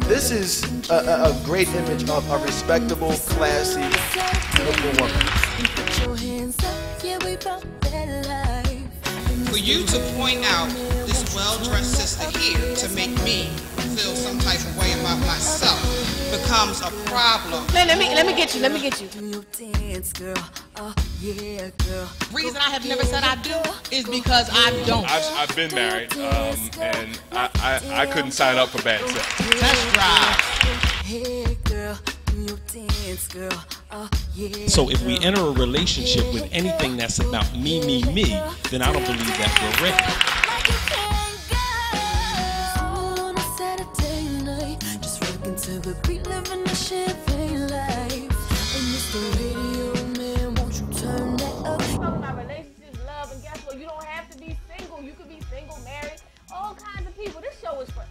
This is a great image of a respectable, classy, beautiful woman. For you to point out this well-dressed sister here to make me feel some type of way about myself becomes a problem. Let me get you. The reason I have never said I do is because I don't. I've been married, and I couldn't sign up for bad sex. Let's drive. So if we enter a relationship with anything that's about me, then I don't believe that we're ready.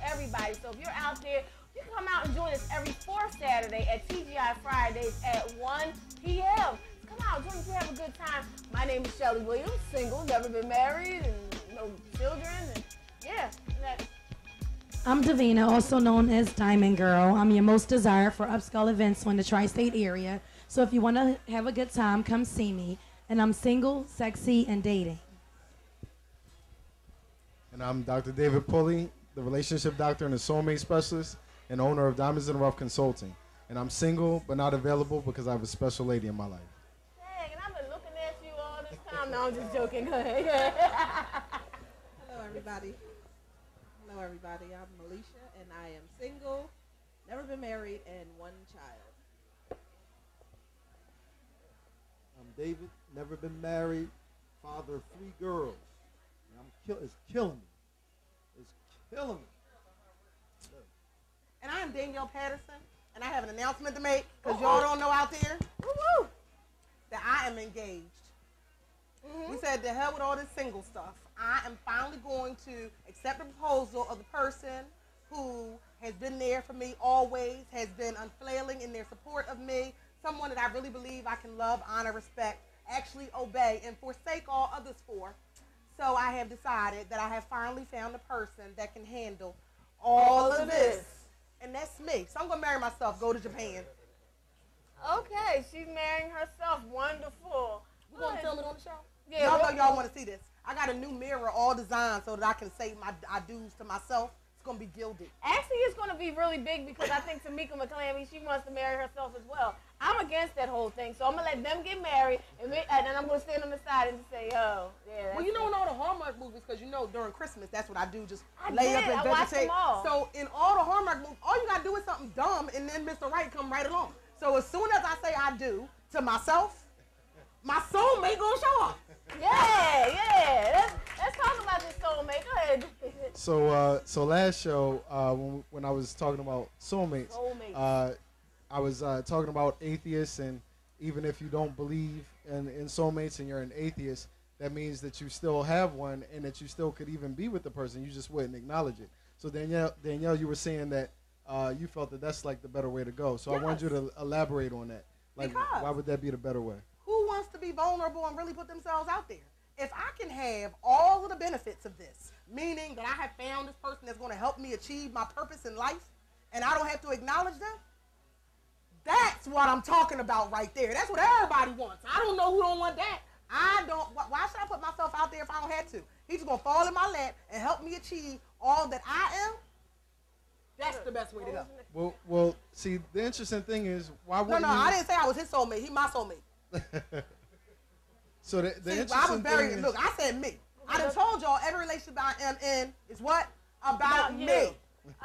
Everybody. So if you're out there, you can come out and join us every fourth Saturday at TGI Fridays at 1 p.m. Come out, join us, we have a good time. My name is Shelly Williams, single, never been married, and no children, and yeah. I'm Davina, also known as Diamond Girl. I'm your most desired for upscale events in the tri-state area. So if you want to have a good time, come see me. And I'm single, sexy, and dating. And I'm Dr. David Pulley, the relationship doctor and the soulmate specialist and owner of Diamonds in the Rough Consulting. And I'm single but not available because I have a special lady in my life. Dang, and I've been looking at you all this time. No, I'm just joking. Go ahead. Hello, everybody. I'm Alicia, and I am single, never been married, and one child. I'm David, never been married, father of 3 girls. And it's killing me. Killing me. And I am Danielle Patterson, and I have an announcement to make, because y'all don't know out there that I am engaged. We said, to hell with all this single stuff. I am finally going to accept the proposal of the person who has been there for me always, has been unfailing in their support of me, someone that I really believe I can love, honor, respect, actually obey, and forsake all others for. So I have decided that I have finally found a person that can handle all of this. And that's me. So I'm going to marry myself, go to Japan. Okay, she's marrying herself. Wonderful. We're going to film it on the show? Yeah. Y'all know y'all want to see this. I got a new mirror all designed so that I can say my I do's to myself. It's going to be gilded. Actually, it's going to be really big because I think Tamika McClammy, she wants to marry herself as well. I'm against that whole thing, so I'm going to let them get married, and then I'm going to stand on the side and say, oh, yeah. Well, you know in all the Hallmark movies, because you know during Christmas, that's what I do, just lay up and vegetate. So in all the Hallmark movies, all you got to do is something dumb, and then Mr. Right come right along. So as soon as I say I do to myself, my soulmate going to show up. Yeah. Let's talk about this soulmate. Go ahead. So last show, when I was talking about soulmates. I was talking about atheists, and even if you don't believe in soulmates and you're an atheist, that means that you still have one and that you still could even be with the person. You just wouldn't acknowledge it. So Danielle, you were saying that you felt that that's like the better way to go. So yes. I want you to elaborate on that. Like, why would that be the better way? Who wants to be vulnerable and really put themselves out there? If I can have all of the benefits of this, meaning that I have found this person that's going to help me achieve my purpose in life, and I don't have to acknowledge them, that's what I'm talking about right there. That's what everybody wants. I don't know who don't want that. I don't. Why should I put myself out there if I don't have to? He's just going to fall in my lap and help me achieve all that I am. That's the best way to go. Well, see, the interesting thing is, why wouldn't No, I didn't say I was his soulmate. He's my soulmate. So the See, interesting I was very, thing is, look, I said me. I done told y'all every relationship I am in is what? About me.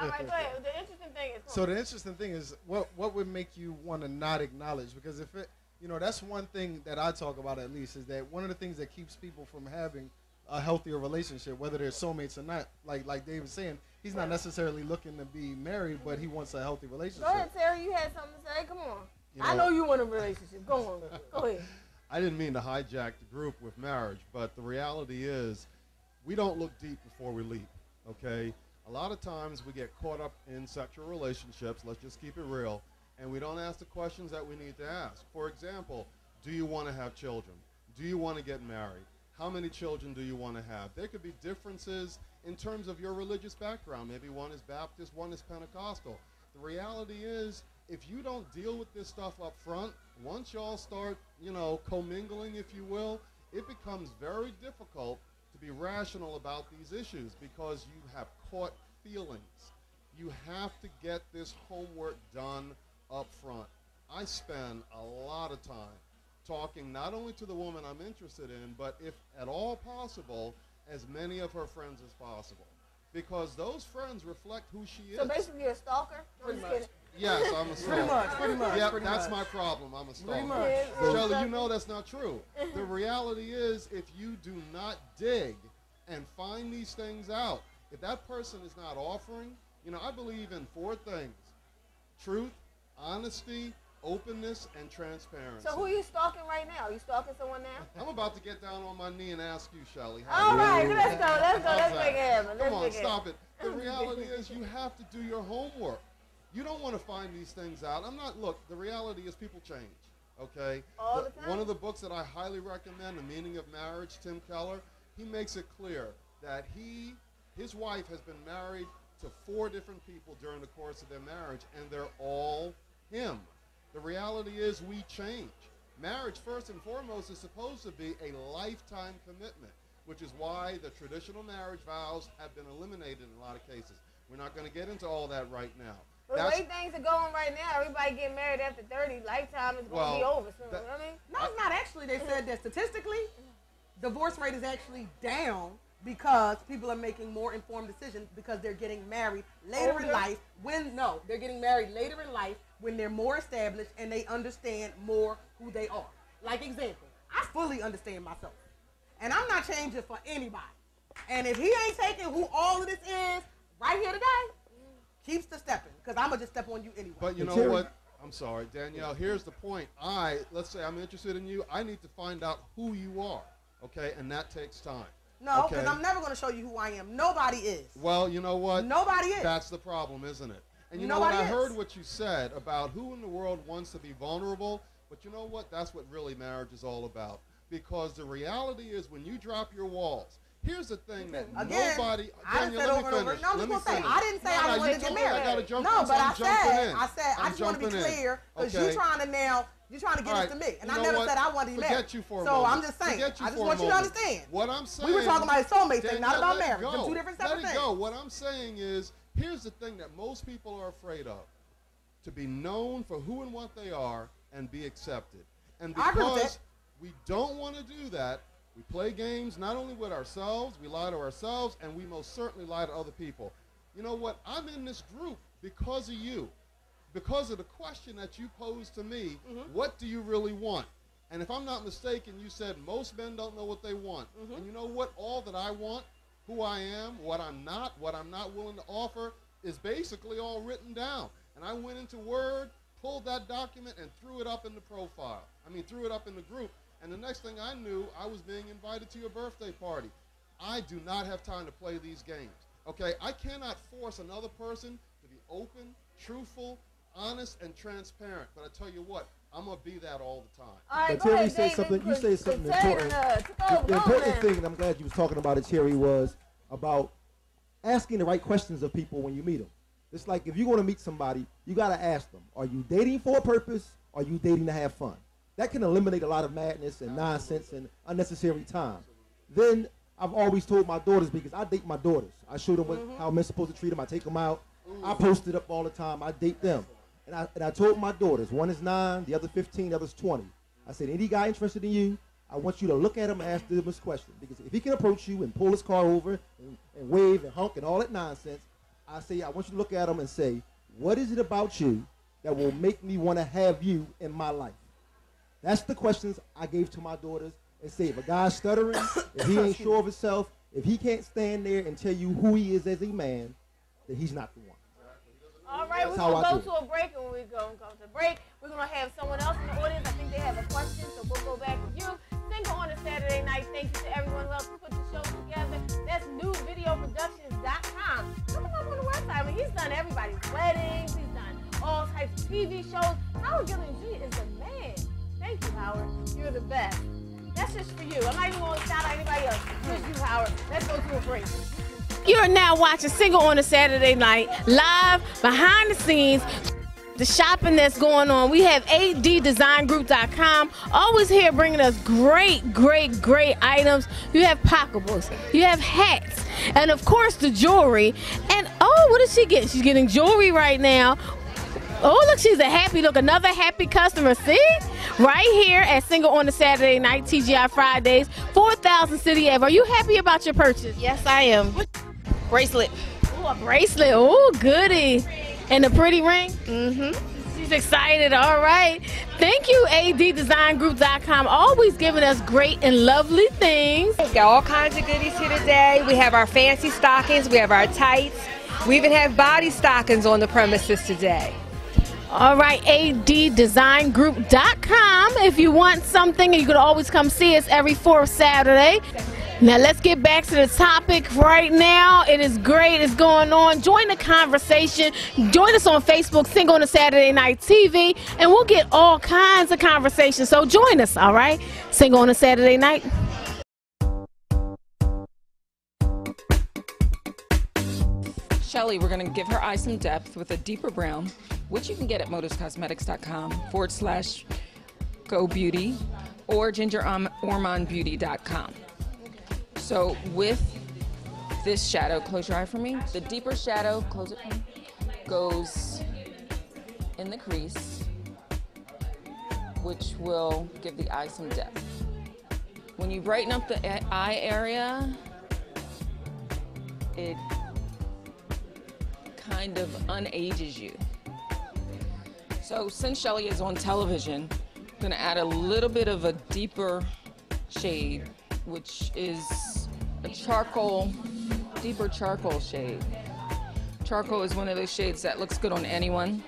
All right, go ahead. The interesting thing is. So the interesting thing is, what would make you want to not acknowledge? Because if it, that's one thing that I talk about at least, is that one of the things that keeps people from having a healthier relationship, whether they're soulmates or not, like Dave was saying, he's not necessarily looking to be married, but he wants a healthy relationship. Go ahead, Terry. You had something to say. Come on. I know you want a relationship. Go on. Go ahead. I didn't mean to hijack the group with marriage, but the reality is we don't look deep before we leap, okay? A lot of times we get caught up in sexual relationships, let's just keep it real, and we don't ask the questions that we need to ask. For example, do you want to have children? Do you want to get married? How many children do you want to have? There could be differences in terms of your religious background. Maybe one is Baptist, one is Pentecostal. The reality is, if you don't deal with this stuff up front, once y'all start, commingling, if you will, it becomes very difficult to be rational about these issues because you have caught feelings. You have to get this homework done up front. I spend a lot of time talking not only to the woman I'm interested in, but if at all possible, as many of her friends as possible. Because those friends reflect who she is. So basically you're a stalker? Pretty much. Yes, I'm a stalker. Pretty much. Yep, that's my problem. I'm a stalker. much. Shelley, you know that's not true. The reality is, if you do not dig and find these things out, if that person is not offering, I believe in 4 things: truth, honesty, openness, and transparency. So who are you stalking right now? Are you stalking someone now? I'm about to get down on my knee and ask you, Shelley. All right, let's go. Let's make it happen. Come on, stop it. The reality is you have to do your homework. You don't want to find these things out. Look, the reality is people change, okay? All the time? One of the books that I highly recommend, The Meaning of Marriage, Tim Keller, he makes it clear that his wife has been married to 4 different people during the course of their marriage, and they're all him. The reality is we change. Marriage, first and foremost, is supposed to be a lifetime commitment, which is why the traditional marriage vows have been eliminated in a lot of cases. We're not going to get into all that right now. But the way things are going right now, everybody getting married after 30, lifetime is going to be over soon. You know what I mean? No, it's not actually. They said that statistically, divorce rate is actually down because people are making more informed decisions because they're getting married later in life. They're getting married later in life when they're more established and they understand more who they are. Like example, I fully understand myself. And I'm not changing for anybody. And if he ain't taking who all of this is right here today, keeps the stepping, because I'm going to just step on you anyway. But you know what? I'm sorry, Danielle. Here's the point. Let's say I'm interested in you. I need to find out who you are, okay? And that takes time. No, because I'm never going to show you who I am. Nobody is. Well, you know what? Nobody is. That's the problem, isn't it? And you know what? I heard what you said about who in the world wants to be vulnerable, but you know what? That's what really marriage is all about. Because the reality is when you drop your walls, here's the thing that nobody. Daniel, let me finish. No, I'm just gonna say, I didn't say I wanted to get married. I gotta jump no, in, but I said, I just want to be clear because you're trying to get us to me, and I never said I wanted to be married. So I'm just saying, I just want you to understand. What I'm saying. We were talking about a soulmate thing, not about marriage. They're 2 different separate things. Let it go. What I'm saying is, here's the thing that most people are afraid of: to be known for who and what they are and be accepted. And because we don't want to do that, we play games not only with ourselves, we lie to ourselves, and we most certainly lie to other people. You know what? I'm in this group because of you, because of the question that you posed to me, what do you really want? And if I'm not mistaken, you said most men don't know what they want. And you know what? All that I want, who I am, what I'm not willing to offer, is basically all written down. And I went into Word, pulled that document, and threw it up in the profile. Threw it up in the group. And the next thing I knew, I was being invited to your birthday party. I do not have time to play these games, okay? I cannot force another person to be open, truthful, honest, and transparent. But I tell you what, I'm going to be that all the time. All right, but Terry, you said something important. The important thing, and I'm glad you was talking about it, Terry, was about asking the right questions of people when you meet them. It's like if you're going to meet somebody, you got to ask them, are you dating for a purpose, or are you dating to have fun? That can eliminate a lot of madness and nonsense and unnecessary time. Then I've always told my daughters, because I date my daughters. I show them how I'm supposed to treat them. I take them out. I post it up all the time. I date them. And I told my daughters, one is 9, the other 15, the other's 20. I said, any guy interested in you, I want you to look at him and ask them this question. Because if he can approach you and pull his car over and wave and honk and all that nonsense, I want you to look at him and say, what is it about you that will make me want to have you in my life? That's the questions I gave to my daughters, and say, if a guy's stuttering, if he ain't sure of himself, if he can't stand there and tell you who he is as a man, then he's not the one. All right, we're going to go to a break, and when we go to break, we're going to have someone else in the audience. I think they have a question, so we'll go back to you. Single on a Saturday night. Thank you to everyone who helped put the show together. That's newvideoproductions.com. Look him up on the website. He's done everybody's weddings. He's done all types of TV shows. Howard Gilliam Jr. is the man. Thank you, Howard. You're the best. That's just for you. I'm not even going to shout out anybody else. Just you, Howard. Let's go to a break. You are now watching Single on a Saturday Night, live behind the scenes. The shopping that's going on. We have ADDesignGroup.com always here bringing us great items. You have pocketbooks, you have hats, and of course the jewelry. And oh, what is she getting? She's getting jewelry right now. Oh, look, she's a happy look. Another happy customer. See? Right here at Single on the Saturday Night, TGI Fridays, 4000 City Ave. Are you happy about your purchase? Yes, I am. Bracelet. Oh, a bracelet. Oh, goody. And a pretty ring? Mm-hmm. She's excited. All right. Thank you, ADDesignGroup.com. Always giving us great and lovely things. We've got all kinds of goodies here today. We have our fancy stockings. We have our tights. We even have body stockings on the premises today. All right, ADDesignGroup.com. If you want something, you can always come see us every fourth Saturday. Now let's get back to the topic right now. It is great. It's going on. Join the conversation. Join us on Facebook, Single on a Saturday Night TV, and we'll get all kinds of conversations. So join us, all right? Single on a Saturday Night. Shelly, we're going to give her eye some depth with a deeper brown, which you can get at moduscosmetics.com/go beauty or gingerormondbeauty.com. So with this shadow, close your eye for me. The deeper shadow, close it for me, goes in the crease, which will give the eye some depth. When you brighten up the eye area, it kind of unages you. So since Shelly is on television, I'm gonna add a little bit of a deeper shade, which is a charcoal, deeper charcoal shade. Charcoal is one of those shades that looks good on anyone.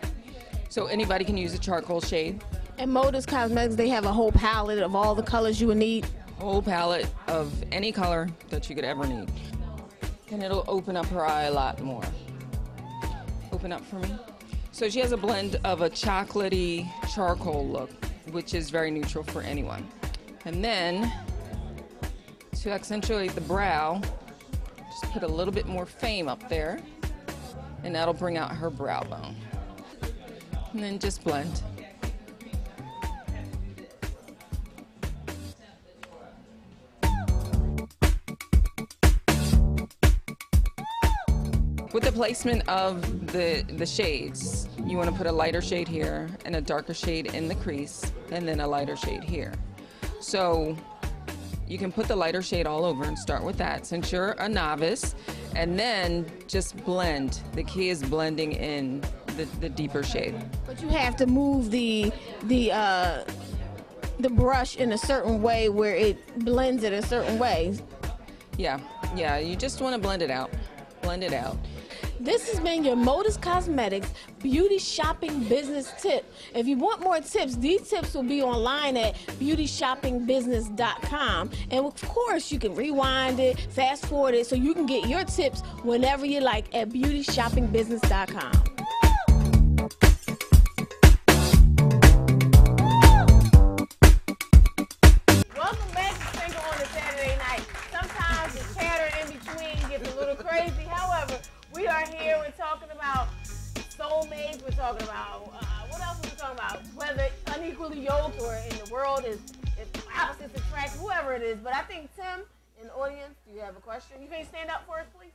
So anybody can use a charcoal shade. At Modus Cosmetics, they have a whole palette of all the colors you would need. Whole palette of any color that you could ever need. And it'll open up her eye a lot more. Open up for me. So she has a blend of a chocolatey charcoal look, which is very neutral for anyone. And then, to accentuate the brow, just put a little bit more fame up there, and that'll bring out her brow bone. And then just blend. With the placement of the shades, you want to put a lighter shade here and a darker shade in the crease, and then a lighter shade here. So you can put the lighter shade all over and start with that since you're a novice, and then just blend. The key is blending in the deeper shade. But you have to move the brush in a certain way where it blends it a certain way. Yeah, you just want to blend it out. Blend it out. This has been your Modus Cosmetics beauty shopping business tip. If you want more tips, these tips will be online at beautyshoppingbusiness.com. And of course, you can rewind it, fast forward it, so you can get your tips whenever you like at beautyshoppingbusiness.com. Welcome back to Single on a Saturday Night. Sometimes the chatter in between gets a little crazy. However, we are here. We're talking about soulmates. We're talking about what else are we talking about? Whether unequally yoked or in the world is opposites attract, whoever it is. But I think Tim in the audience, do you have a question? You can stand up for us, please.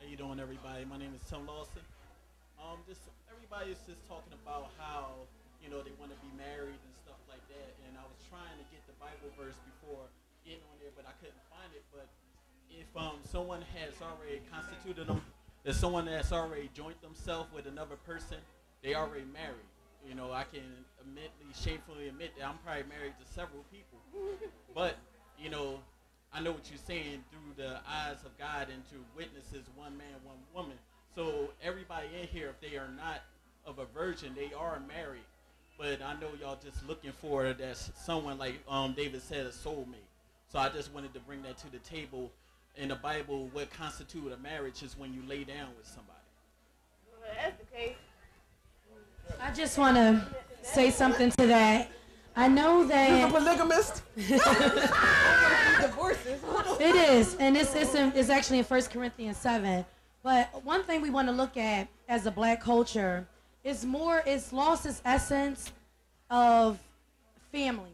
How you doing, everybody? My name is Tim Lawson. Everybody's just talking about how they want to be married and stuff like that. And I was trying to get the Bible verse before getting on there, but I couldn't find it. But if someone has already constituted them, if someone that's already joined themselves with another person, they already married. I can shamefully admit that I'm probably married to several people. But, I know what you're saying through the eyes of God and to witnesses, one man, one woman. So everybody in here, if they are not of a virgin, they are married. But I know y'all just looking for that someone, like David said, a soulmate. So I just wanted to bring that to the table. In the Bible, what constitutes a marriage is when you lay down with somebody. Well, that's the case. I just want to say something to that. I know that you're a polygamist. Divorces. It is, and it's actually in 1 Corinthians 7. But one thing we want to look at as a black culture is it's lost its essence of family.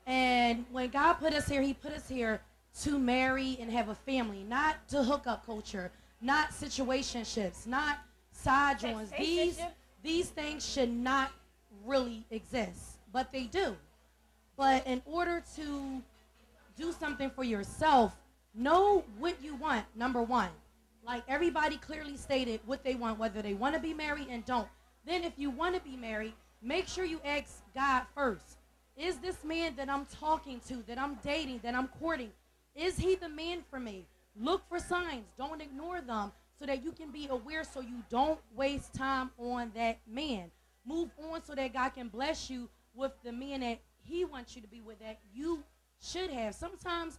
And when God put us here, he put us here to marry and have a family, not to hook up culture, not situationships, not side joints. These things should not really exist, but they do. But in order to do something for yourself, know what you want, number one. Like everybody clearly stated what they want, whether they want to be married and don't. Then if you want to be married, make sure you ask God first. Is this man that I'm talking to, that I'm dating, that I'm courting, is he the man for me? Look for signs. Don't ignore them so that you can be aware so you don't waste time on that man. Move on so that God can bless you with the man that he wants you to be with, that you should have. Sometimes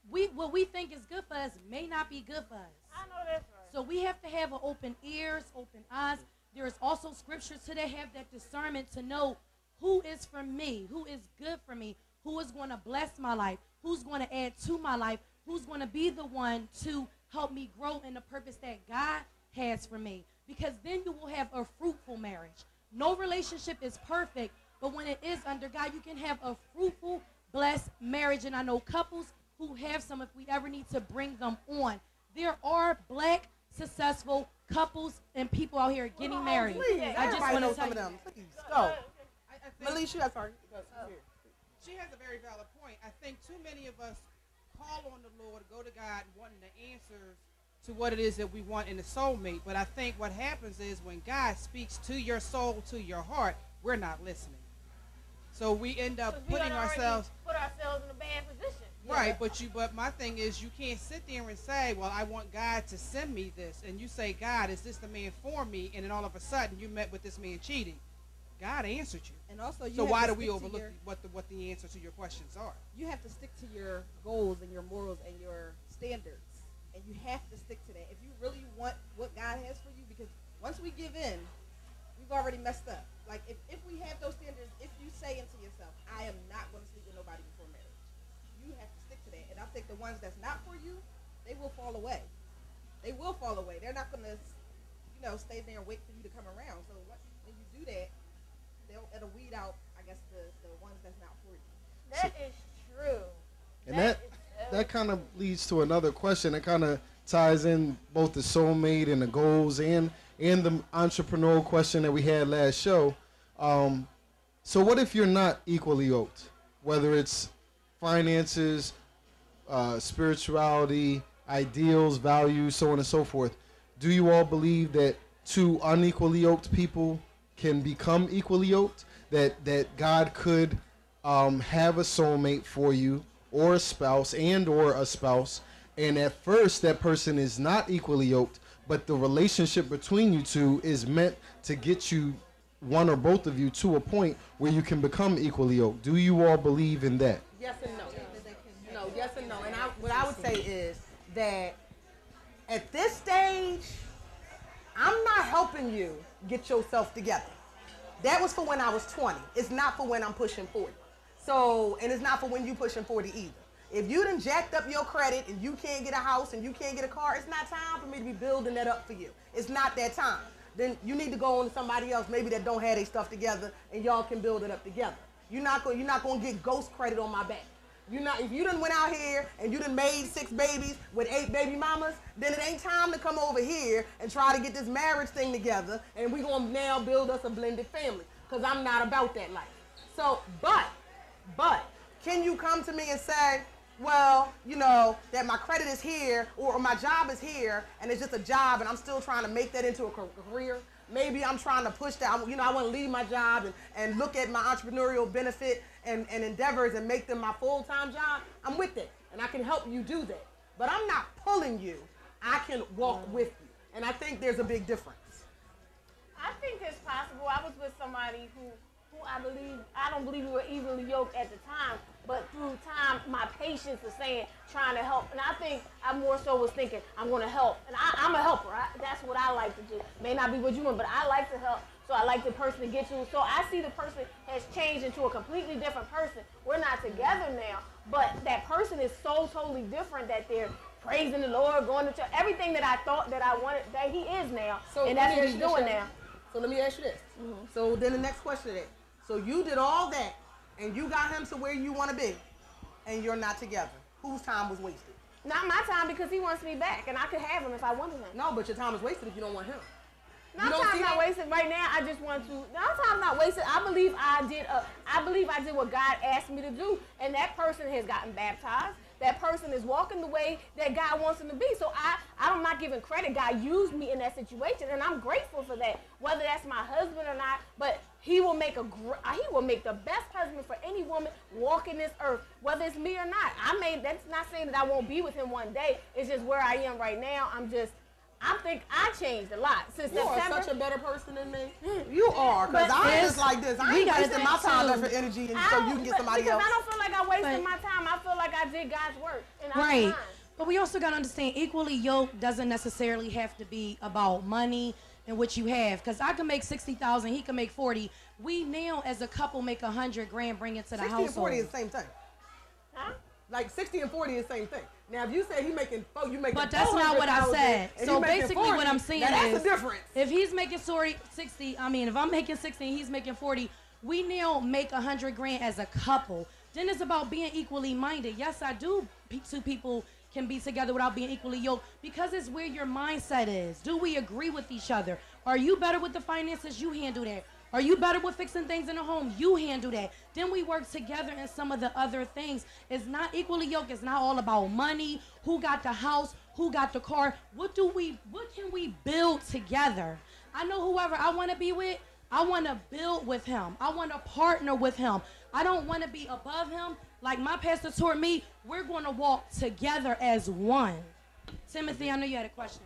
what we think is good for us may not be good for us. I know that's right. So we have to have an open ears, open eyes. There is also scriptures to that have that discernment to know who is for me, who is good for me, who is going to bless my life, who's going to add to my life, who's going to be the one to help me grow in the purpose that God has for me. Because then you will have a fruitful marriage. No relationship is perfect, but when it is under God, you can have a fruitful, blessed marriage. And I know couples who have some if we ever need to bring them on. There are black, successful couples and people out here getting married. Please, I just want to some tell of you. them. Please, go. Melisha, I'm sorry. She has a very valid point. I think too many of us call on the Lord, go to God, wanting the answers to what it is that we want in a soulmate. But I think what happens is when God speaks to your soul, to your heart, we're not listening. So we end up putting ourselves in a bad position. Right, but my thing is you can't sit there and say, well, I want God to send me this. And you say, God, is this the man for me? And then all of a sudden you met with this man cheating. God answered you. And also, so why do we overlook what the answer to your questions are? You have to stick to your goals and your morals and your standards, and you have to stick to that if you really want what God has for you. Because once we give in, we've already messed up. Like if we have those standards, if you say into yourself, I am not going to sleep with nobody before marriage, you have to stick to that. And I think the ones that's not for you, they will fall away. They will fall away. They're not going to, stay there and wait for you to come around. So when you do that, it'll weed out, I guess, the ones that's not for you. That is true. And that kind of leads to another question. It kind of ties in both the soulmate and the goals and the entrepreneurial question that we had last show. So what if you're not equally yoked? Whether it's finances, spirituality, ideals, values, so on and so forth. Do you all believe that two unequally yoked people can become equally yoked? That God could have a soulmate for you, or a spouse, and at first that person is not equally yoked, but the relationship between you two is meant to get you, one or both of you, to a point where you can become equally yoked. Do you all believe in that? Yes and no. No, yes and no. And what I would say is that at this stage, I'm not helping you get yourself together. That was for when I was 20. It's not for when I'm pushing 40. So, and it's not for when you pushing 40 either. If you done jacked up your credit and you can't get a house and you can't get a car, it's not time for me to be building that up for you. It's not that time. Then you need to go on to somebody else, maybe that don't have their stuff together, and y'all can build it up together. You're not gonna get ghost credit on my back. If you done went out here and you done made 6 babies with 8 baby mamas, then it ain't time to come over here and try to get this marriage thing together, and we gonna now build us a blended family, because I'm not about that life. So, but, can you come to me and say, well, that my credit is here, or my job is here, and it's just a job, and I'm still trying to make that into a career? Maybe I'm trying to push that. I want to leave my job and look at my entrepreneurial benefit and endeavors and make them my full-time job. I'm with it, and I can help you do that. But I'm not pulling you. I can walk with you, and I think there's a big difference. I think it's possible. I was with somebody who I don't believe we were evenly yoked at the time, but through time, my patience is trying to help. And I think I more so was thinking, I'm going to help. And I'm a helper. That's what I like to do. May not be what you want, but I like to help. So I like the person to get you. So I see the person has changed into a completely different person. We're not together now, but that person is so totally different that they're praising the Lord, going to church, everything that I thought that I wanted, that he is now. So and that's what he's doing now. So let me ask you this. So then the next question is, so you did all that, and you got him to where you want to be, and you're not together. Whose time was wasted? Not my time, because he wants me back, and I could have him if I wanted him. No, but your time is wasted if you don't want him. No, time's not wasted. Right now, I just want to. No, time's not wasted. I believe I did what God asked me to do, and that person has gotten baptized. That person is walking the way that God wants him to be. So I'm not giving credit. God used me in that situation, and I'm grateful for that. Whether that's my husband or not, but he will make the best husband for any woman walking this earth, whether it's me or not. That's not saying that I won't be with him one day. It's just where I am right now. I think I changed a lot since September. You are such a better person than me. You are, because I'm just like this. I ain't wasting my time, effort, energy, and so you can get somebody else. Because I don't feel like I wasted my time. I feel like I did God's work. And Right. But we also got to understand, equally yoked doesn't necessarily have to be about money and what you have. Because I can make 60,000, he can make 40. We now, as a couple, make 100 grand, bring it to the 60 household. and 40 is the same thing. Huh? Like 60 and 40 is the same thing. Now, if you say he making you making, but that's not what I said. So basically, 40, what I'm saying that's is, the difference. If he's making 60, I mean, if I'm making 60 and he's making 40, we now make 100 grand as a couple. Then it's about being equally minded. Yes, I do. Two people can be together without being equally yoked, because it's where your mindset is. Do we agree with each other? Are you better with the finances? You handle that. Are you better with fixing things in the home? You handle that. Then we work together in some of the other things. It's not equally yoked. It's not all about money. Who got the house? Who got the car? What can we build together? I know whoever I want to be with, I want to build with him. I want to partner with him. I don't want to be above him. Like my pastor taught me, we're going to walk together as one. Timothy, I know you had a question.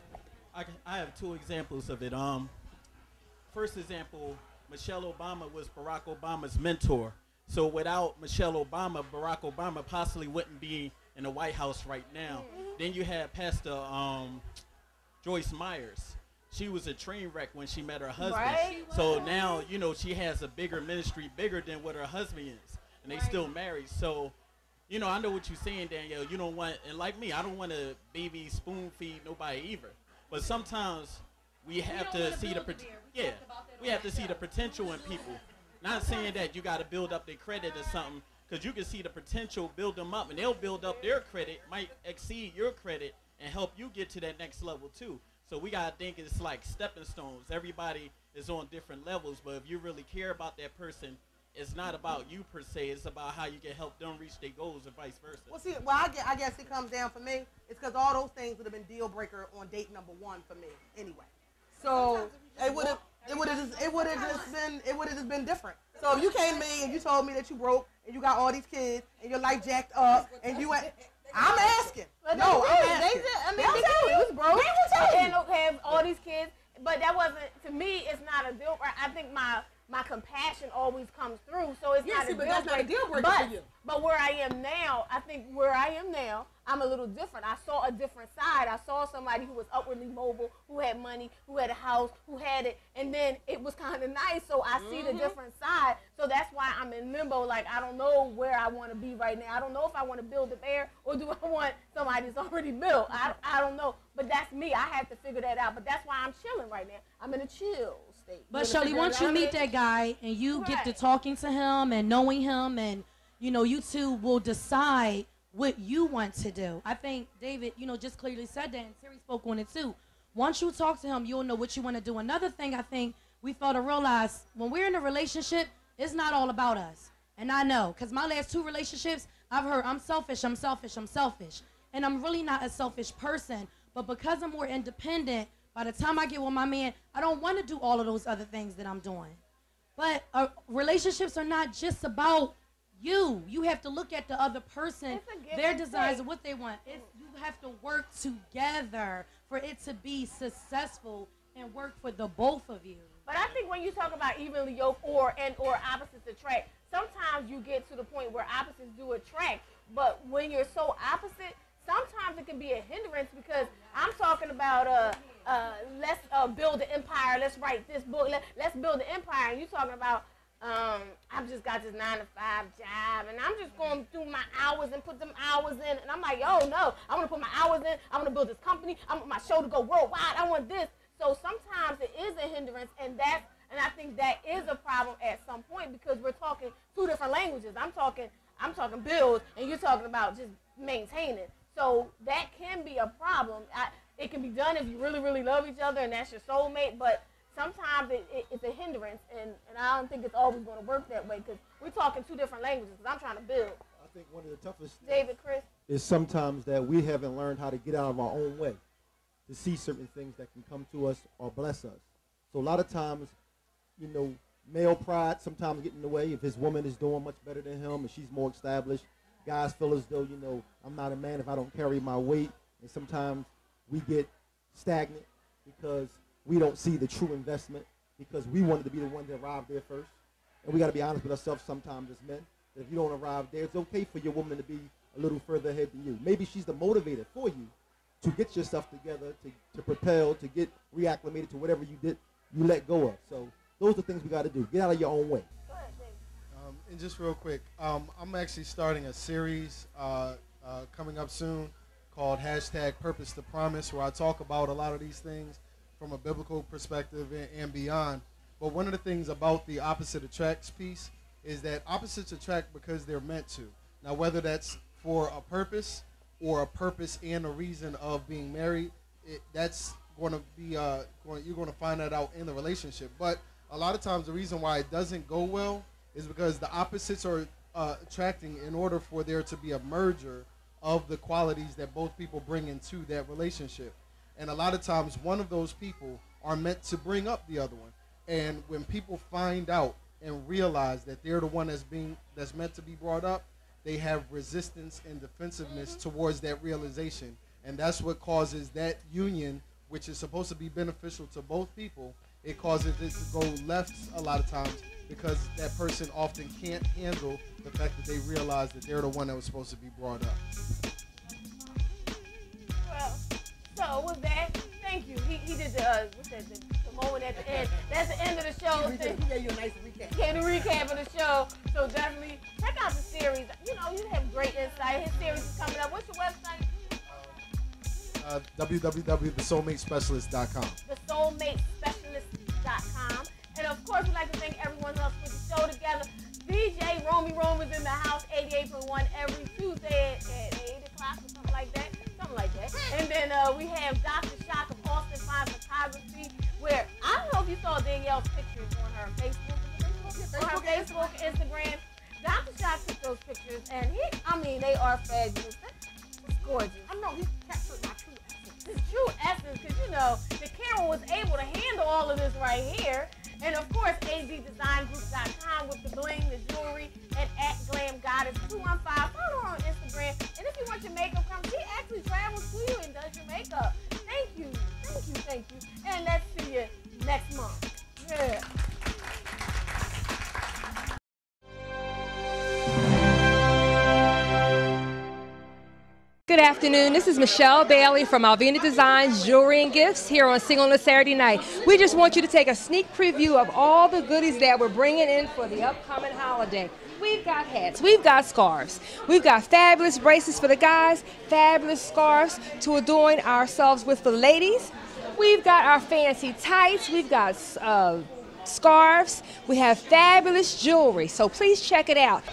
I have two examples of it. First example, Michelle Obama was Barack Obama's mentor. So without Michelle Obama, Barack Obama possibly wouldn't be in the White House right now. Then you had Pastor Joyce Myers. She was a train wreck when she met her husband. Right? So now, she has a bigger ministry, bigger than what her husband is. And they still married. So, I know what you're saying, Danielle. You don't want, and like me, I don't want to baby spoon feed nobody either. But sometimes we have to see we have to see the potential in people. Not saying that you got to build up their credit or something, because you can see the potential, build them up, and they'll build up their credit, might exceed your credit, and help you get to that next level too. So we got to think it's like stepping stones. Everybody is on different levels, but if you really care about that person, it's not about you per se. It's about how you can help them reach their goals and vice versa. Well, I guess it comes down for me. It's because all those things would have been deal breaker on date number 1 for me anyway. So it would have just been different. So if you came to me and you told me that you broke and you got all these kids and your life jacked up and you went, I'm asking. No, I'm asking. They was broke. They will tell you. And have all these kids, but that wasn't, to me, it's not a deal breaker. I think my compassion always comes through, so it's not a deal breaker. That's not a deal breaker for you. But where I am now, I think where I am now, I'm a little different. I saw a different side. I saw somebody who was upwardly mobile, who had money, who had a house, who had it, and then it was kind of nice, so I see the different side. So that's why I'm in limbo. Like, I don't know where I want to be right now. I don't know if I want to build a bear or do I want somebody that's already built. I don't know. But that's me. I have to figure that out. But that's why I'm chilling right now. I'm in a chill state. But Shelly, once you meet that guy and you get to talking to him and knowing him, and you two will decide what you want to do. I think David, just clearly said that, and Terry spoke on it too. Once you talk to him, you'll know what you want to do. Another thing I think we fail to realize, when we're in a relationship, it's not all about us. And I know, because my last 2 relationships, I've heard I'm selfish. And I'm really not a selfish person. But because I'm more independent, by the time I get with my man, I don't want to do all of those other things that I'm doing. But relationships are not just about you. You have to look at the other person, their desires, and what they want. You have to work together for it to be successful and work for the both of you. But I think when you talk about evenly yoked or opposites attract, sometimes you get to the point where opposites do attract. But when you're so opposite, sometimes it can be a hindrance, because I'm talking about let's build an empire. Let's write this book. Let's build an empire. And you talking about, I've just got this 9-to-5 job, and I'm just going through my hours and put them hours in. And I'm like, yo, no, I want to put my hours in. I want to build this company. I want my show to go worldwide. I want this. So sometimes it is a hindrance, and I think that is a problem at some point because we're talking two different languages. I'm talking bills, and you're talking about just maintaining. So that can be a problem. It can be done if you really, really love each other and that's your soulmate, but sometimes it's a hindrance, and I don't think it's always going to work that way because we're talking two different languages because I'm trying to build. I think one of the toughest Chris? is sometimes that we haven't learned how to get out of our own way to see certain things that can come to us or bless us. So a lot of times, you know, male pride sometimes get in the way. If his woman is doing much better than him and she's more established, guys feel as though, you know, I'm not a man if I don't carry my weight. And sometimes we get stagnant because we don't see the true investment because we wanted to be the one that arrived there first. And we got to be honest with ourselves sometimes as men. That if you don't arrive there, it's okay for your woman to be a little further ahead than you. Maybe she's the motivator for you to get yourself together, to propel, to get reacclimated to whatever you let go of. So those are things we got to do. Get out of your own way. And just real quick, I'm actually starting a series coming up soon called #Purpose to Promise, where I talk about a lot of these things from a biblical perspective and beyond. But one of the things about the opposite attracts piece is that opposites attract because they're meant to. Now, whether that's for a purpose or a purpose and a reason of being married, that's going to be you're going to find that out in the relationship. But a lot of times the reason why it doesn't go well is because the opposites are attracting in order for there to be a merger of the qualities that both people bring into that relationship. And a lot of times one of those people are meant to bring up the other one. And when people find out and realize that they're the one that's meant to be brought up, they have resistance and defensiveness towards that realization. And that's what causes that union, which is supposed to be beneficial to both people, it causes it to go left a lot of times because that person often can't handle the fact that they realize that they're the one that was supposed to be brought up. Well, so with that, thank you. He did the moment at the end. That's the end of the show. He gave you a nice recap. Gave the recap of the show. So definitely check out the series. You know, you have great insight. His series is coming up. What's your website? www.thesoulmatespecialist.com. Thesoulmatespecialist.com. And of course, we'd like to thank everyone else for the show together. DJ Romy Rome is in the house, 88.1 every Tuesday at 8 o'clock or something like that. And then we have Dr. Shock of Austin Fine Photography, where I don't know if you saw Danielle's pictures on her Facebook, Instagram. Dr. Shock took those pictures, and they are fabulous. It's gorgeous. I know he captured my true essence. His true essence, because you know the camera was able to handle all of this right here. And of course, AZDesignGroup.com with the bling, the jewelry, and at Glam Goddess 215. Follow her on Instagram. And if you want your makeup come, she actually travels to you and does your makeup. Thank you. And let's see you next month. Yeah. Good afternoon. This is Michelle Bailey from Alvina Designs Jewelry and Gifts here on Single on a Saturday Night. We just want you to take a sneak preview of all the goodies that we're bringing in for the upcoming holiday. We've got hats, we've got scarves, we've got fabulous bracelets for the guys, fabulous scarves to adorn ourselves with for the ladies. We've got our fancy tights, we've got scarves, we have fabulous jewelry, so please check it out.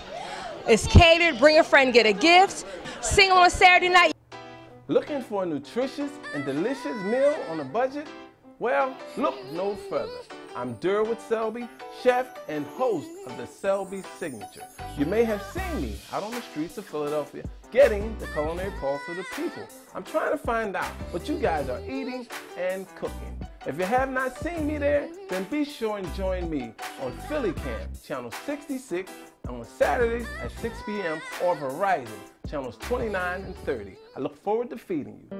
It's catered, bring a friend, get a gift. Single on a Saturday Night. Looking for a nutritious and delicious meal on a budget? Well, look no further. I'm Durwood Selby, chef and host of the Selby Signature. You may have seen me out on the streets of Philadelphia getting the culinary pulse of the people. I'm trying to find out what you guys are eating and cooking. If you have not seen me there, then be sure and join me on Philly Cam, channel 66, on Saturdays at 6 p.m. or Verizon, channels 29 and 30. I look forward to feeding you.